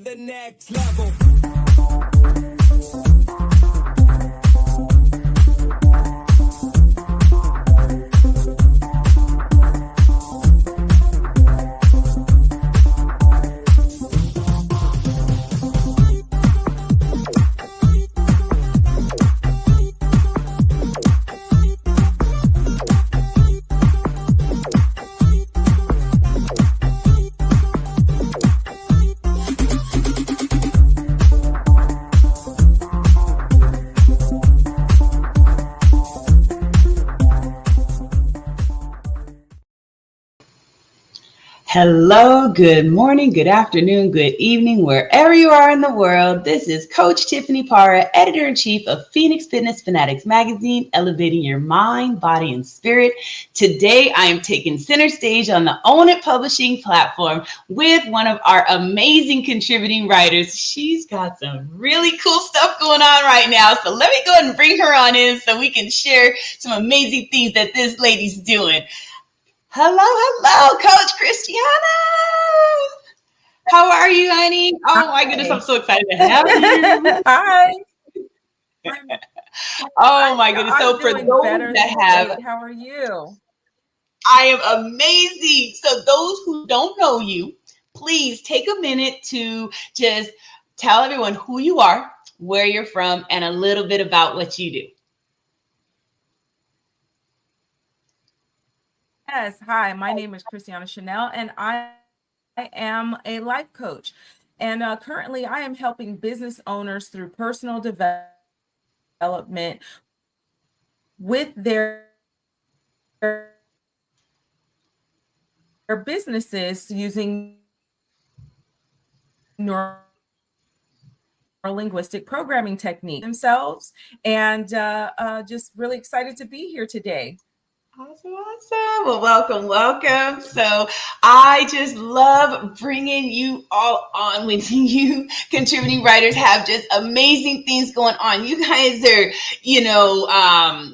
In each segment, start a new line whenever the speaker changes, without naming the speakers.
the next level.
Hello, good morning, good afternoon, good evening, wherever you are in the world. This is Coach Tiffany Parra, Editor-in-Chief of Phoenix Fitness Fanatics Magazine, elevating your mind, body, and spirit. Today, I am taking center stage on the Own It Publishing platform with one of our amazing contributing writers. She's got some really cool stuff going on right now, so let me go ahead and bring her on in so we can share some amazing things that this lady's doing. Hello, Coach Christiane. How are you, honey? Oh my goodness, I'm so excited to have you.
Hi.
Oh my goodness. So for
doing
those
better
that
than
have,
great. How are you?
I am amazing. So those who don't know you, please take a minute to just tell everyone who you are, where you're from, and a little bit about what you do.
Yes. Hi, my name is Christiane Chanel, and I am a life coach. And currently, I am helping business owners through personal development with their businesses using neurolinguistic programming technique themselves. And just really excited to be here today.
Awesome. Well, welcome. So I just love bringing you all on when you contributing writers have just amazing things going on. You guys are,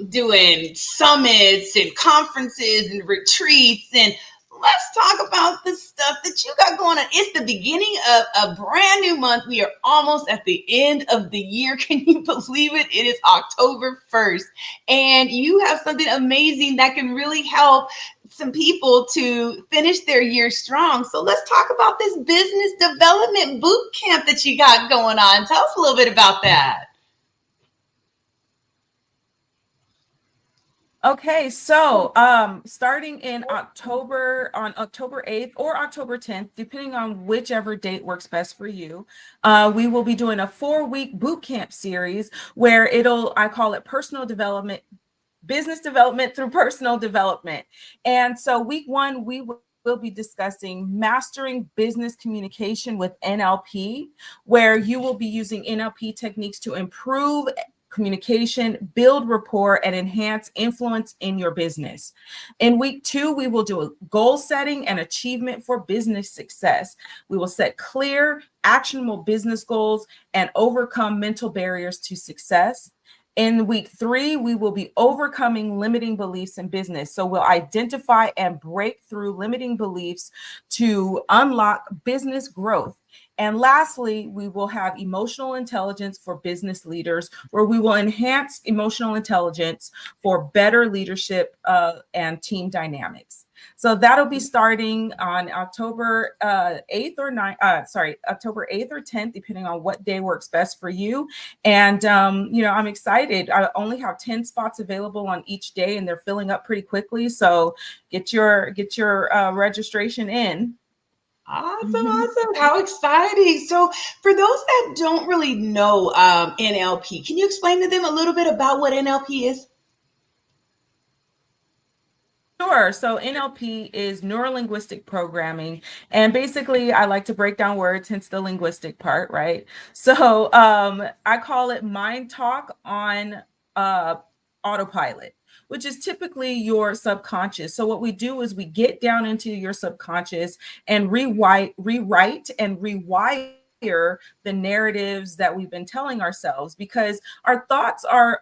doing summits and conferences and retreats, and let's talk about the stuff that you got going on. It's the beginning of a brand new month. We are almost at the end of the year. Can you believe it? It is October 1st. And you have something amazing that can really help some people to finish their year strong. So let's talk about this business development boot camp that you got going on. Tell us a little bit about that.
Okay, so starting in October, on October 8th or October 10th, depending on whichever date works best for you, we will be doing a 4-week boot camp series where I call it personal development, business development through personal development. And so week 1, we will be discussing mastering business communication with NLP, where you will be using NLP techniques to improve communication, build rapport, and enhance influence in your business. In week 2, we will do a goal setting and achievement for business success. We will set clear, actionable business goals and overcome mental barriers to success. In week 3, we will be overcoming limiting beliefs in business. So we'll identify and break through limiting beliefs to unlock business growth. And lastly, we will have emotional intelligence for business leaders, where we will enhance emotional intelligence for better leadership and team dynamics. So that'll be starting on October 8th or 9th, October 8th or 10th, depending on what day works best for you. And, I'm excited. I only have 10 spots available on each day, and they're filling up pretty quickly. So get your registration in.
Awesome. How exciting. So for those that don't really know NLP, can you explain to them a little bit about what NLP is?
Sure. So NLP is neurolinguistic programming. And basically, I like to break down words, hence the linguistic part, right? So I call it mind talk on autopilot, which is typically your subconscious. So what we do is we get down into your subconscious and rewrite and rewire the narratives that we've been telling ourselves, because our thoughts are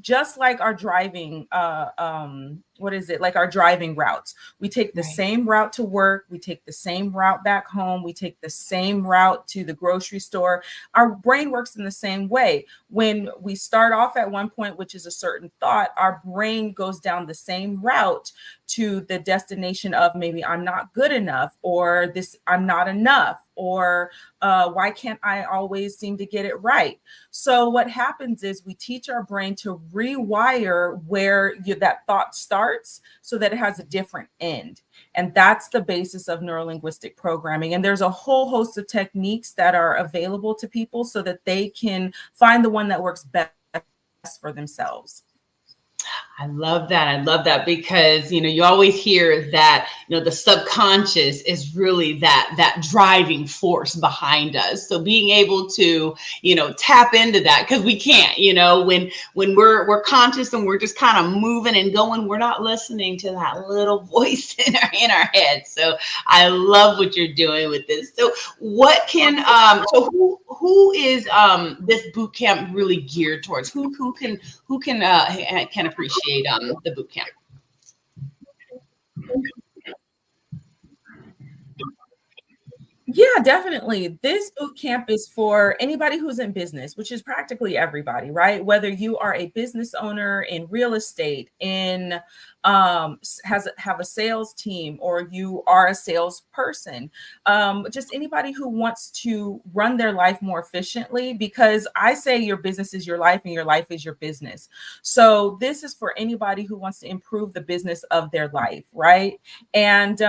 just like our driving, like our driving routes. We take the
Right.
same route to work, we take the same route back home, we take the same route to the grocery store. Our brain works in the same way. When we start off at one point, which is a certain thought, our brain goes down the same route to the destination of maybe I'm not good enough, or this I'm not enough, or why can't I always seem to get it right? So what happens is we teach our brain to rewire where that thought starts so that it has a different end. And that's the basis of neurolinguistic programming. And there's a whole host of techniques that are available to people so that they can find the one that works best for themselves.
I love that. I love that because, you always hear that, the subconscious is really that driving force behind us. So being able to, tap into that, because we can't, when we're conscious and we're just kind of moving and going, we're not listening to that little voice in our head. So I love what you're doing with this. So what can who is this boot camp really geared towards? Who can appreciate the boot camp?
Yeah, definitely. This boot camp is for anybody who's in business, which is practically everybody, right? Whether you are a business owner in real estate, in have a sales team, or you are a salesperson, just anybody who wants to run their life more efficiently. Because I say your business is your life, and your life is your business. So this is for anybody who wants to improve the business of their life, right? And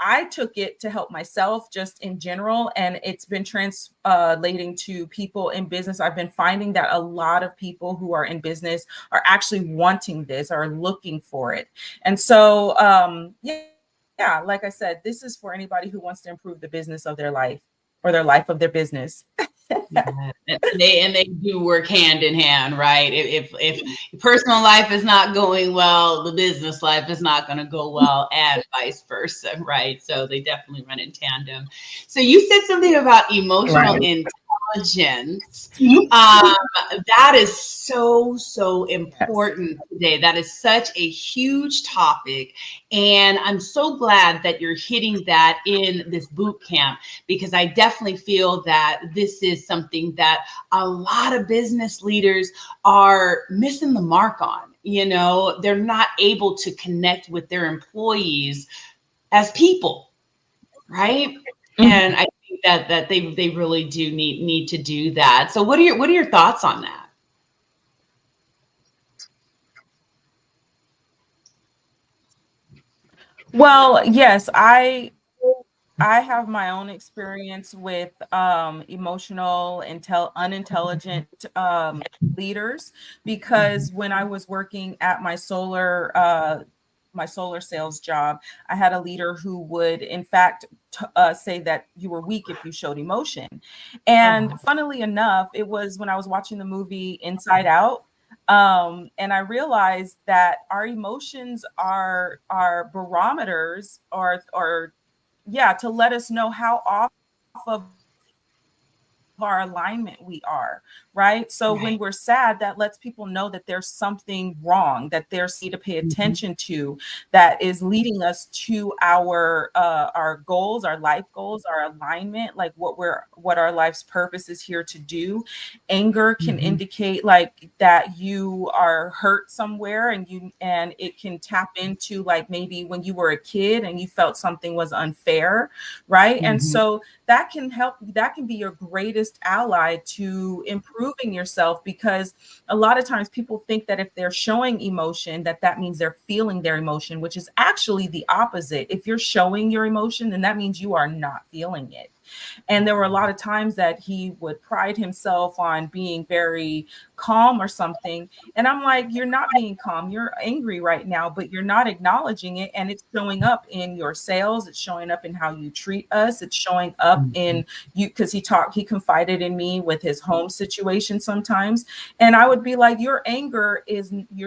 I took it to help myself just in general, and it's been translating to people in business. I've been finding that a lot of people who are in business are actually wanting this, are looking for it. And so, yeah, like I said, this is for anybody who wants to improve the business of their life, or their life of their business.
Yeah. And they do work hand in hand, right? If your personal life is not going well, the business life is not going to go well, and vice versa, right? So they definitely run in tandem. So you said something about emotional
Right.
intelligence. That is so
Yes.
important today. That is such a huge topic, and I'm so glad that you're hitting that in this boot camp, because I definitely feel that this is something that a lot of business leaders are missing the mark on. They're not able to connect with their employees as people, right? And I think that they really do need to do that. So what are your thoughts on that?
Well, yes, I have my own experience with emotional, unintelligent leaders, because when I was working at my solar sales job, I had a leader who would, in fact, say that you were weak if you showed emotion.
Oh,
And
wow.
funnily enough, it was when I was watching the movie Inside Out. And I realized that our emotions are barometers, or yeah, to let us know how off of our alignment we are, right? So when
Right.
we're sad, that lets people know that there's something wrong, that there's need to pay
Mhm.
attention to, that is leading us to our goals, our life goals, our alignment, like what our life's purpose is here to do. Anger can
Mhm.
indicate like that you are hurt somewhere, and it can tap into like maybe when you were a kid and you felt something was unfair, right? And
Mhm.
so that can be your greatest ally to improving yourself, because a lot of times people think that if they're showing emotion, that means they're feeling their emotion, which is actually the opposite. If you're showing your emotion, then that means you are not feeling it. And there were a lot of times that he would pride himself on being very calm or something. And I'm like, you're not being calm. You're angry right now, but you're not acknowledging it. And it's showing up in your sales. It's showing up in how you treat us. It's showing up
Mhm.
in you, because he confided in me with his home situation sometimes. And I would be like, you're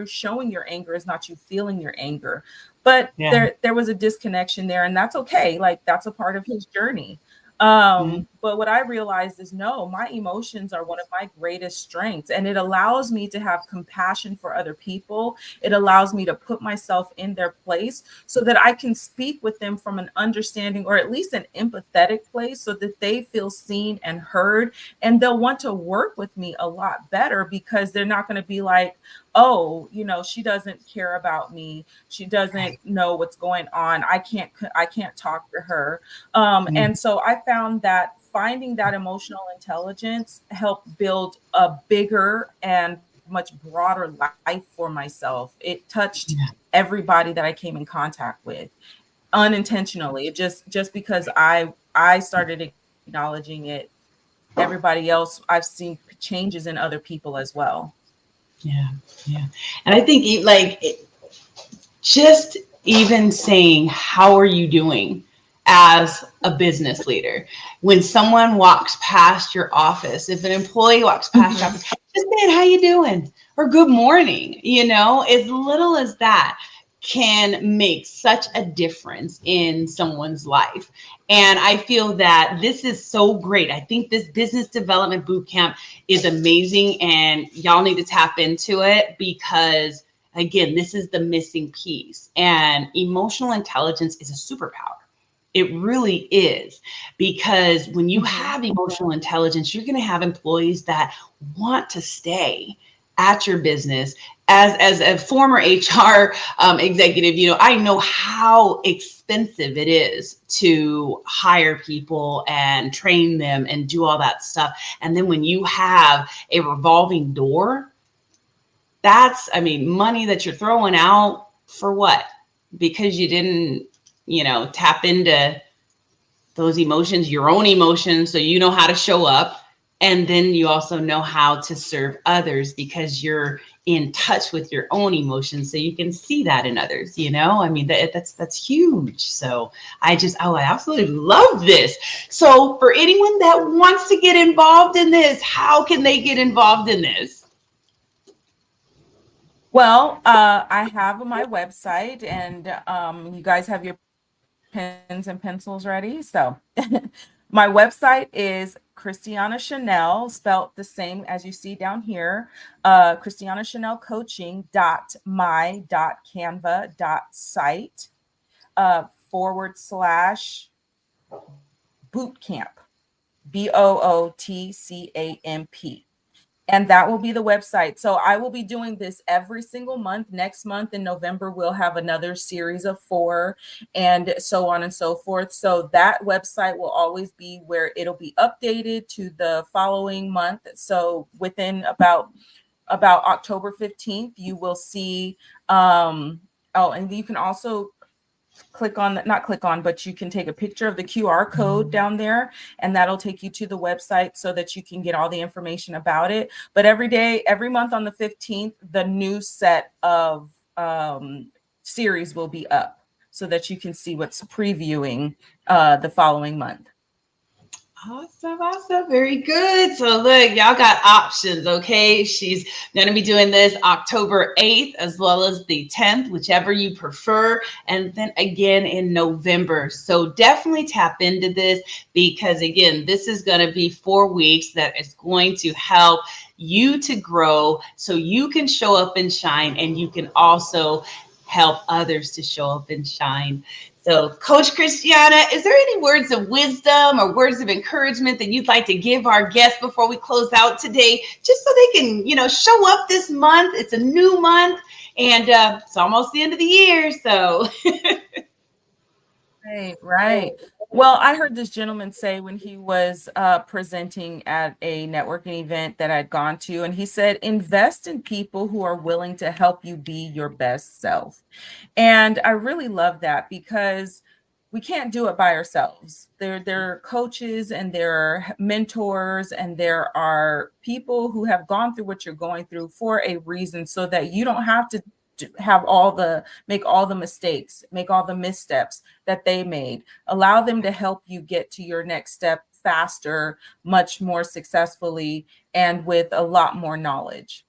showing your anger is not you feeling your anger. But
Yeah.
there was a disconnection there, and that's okay. Like that's a part of his journey.
Mhm.
But what I realized is no, my emotions are one of my greatest strengths, and it allows me to have compassion for other people. It allows me to put myself in their place so that I can speak with them from an understanding or at least an empathetic place so that they feel seen and heard, and they'll want to work with me a lot better because they're not going to be like, oh, she doesn't care about me, she doesn't know what's going on, I can't talk to her. And so I found that finding that emotional intelligence helped build a bigger and much broader life for myself. It touched everybody that I came in contact with unintentionally. It just because I started acknowledging it, everybody else, I've seen changes in other people as well.
Yeah, yeah. And I think just even saying, how are you doing as a business leader? When someone walks past your office, if an employee walks past your office, just saying, how you doing? Or good morning, as little as that can make such a difference in someone's life. And I feel that this is so great. I think this business development bootcamp is amazing, and y'all need to tap into it because, again, this is the missing piece. And emotional intelligence is a superpower. It really is, because when you have emotional intelligence, you're going to have employees that want to stay at your business. As a former HR executive, I know how expensive it is to hire people and train them and do all that stuff. And then when you have a revolving door, that's, money that you're throwing out for what? Because you didn't, tap into those emotions, your own emotions, so you know how to show up. And then you also know how to serve others because you're in touch with your own emotions, so you can see that in others. That's huge. So I absolutely love this. So for anyone that wants to get involved in this, how can they get involved in this?
Well, I have my website, and you guys have your pens and pencils ready. So my website is Christiana Chanel, spelled the same as you see down here, Christiana Chanel Coaching .my.canva.site /bootcamp, BOOTCAMP. And that will be the website. So I will be doing this every single month. Next month in November, we'll have another series of 4, and so on and so forth. So that website will always be where it'll be updated to the following month. So within about October 15th, you will see, and you can also but you can take a picture of the QR code down there, and that'll take you to the website so that you can get all the information about it. But every month on the 15th, the new set of series will be up so that you can see what's previewing the following month.
Awesome. Very good. So look, y'all got options, okay? She's going to be doing this October 8th as well as the 10th, whichever you prefer. And then again in November. So definitely tap into this because, again, this is going to be 4 weeks that is going to help you to grow so you can show up and shine, and you can also help others to show up and shine. So, Coach Christiana, is there any words of wisdom or words of encouragement that you'd like to give our guests before we close out today, just so they can, show up this month? It's a new month, and it's almost the end of the year. So,
Right. Well, I heard this gentleman say when he was presenting at a networking event that I'd gone to, and he said, invest in people who are willing to help you be your best self. And I really love that because we can't do it by ourselves. There are coaches and there are mentors and there are people who have gone through what you're going through for a reason, so that you don't have to make all the mistakes, make all the missteps that they made. Allow them to help you get to your next step faster, much more successfully, and with a lot more knowledge.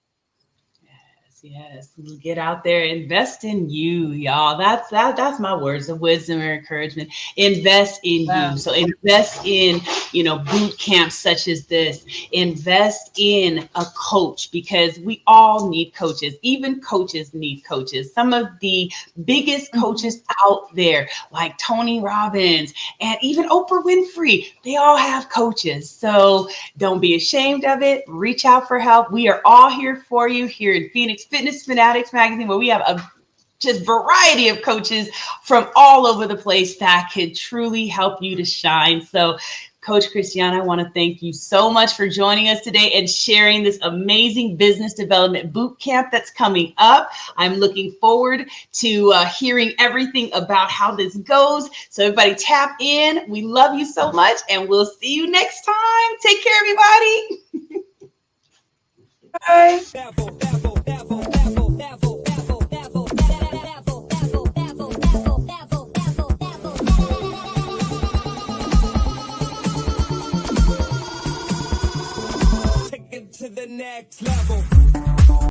Yes. Get out there, invest in you, y'all. That's my words of wisdom or encouragement. Invest in
Wow.
you. So invest in, boot camps such as this. Invest in a coach because we all need coaches. Even coaches need coaches. Some of the biggest coaches out there, like Tony Robbins and even Oprah Winfrey, they all have coaches. So don't be ashamed of it. Reach out for help. We are all here for you here in Phoenix Fitness Fanatics magazine, where we have a just variety of coaches from all over the place that could truly help you to shine. So Coach Christiane, I want to thank you so much for joining us today and sharing this amazing business development boot camp that's coming up. I'm looking forward to hearing everything about how this goes. So everybody tap in. We love you so much, and we'll see you next time. Take care, everybody.
Bye.
Take it to the next level.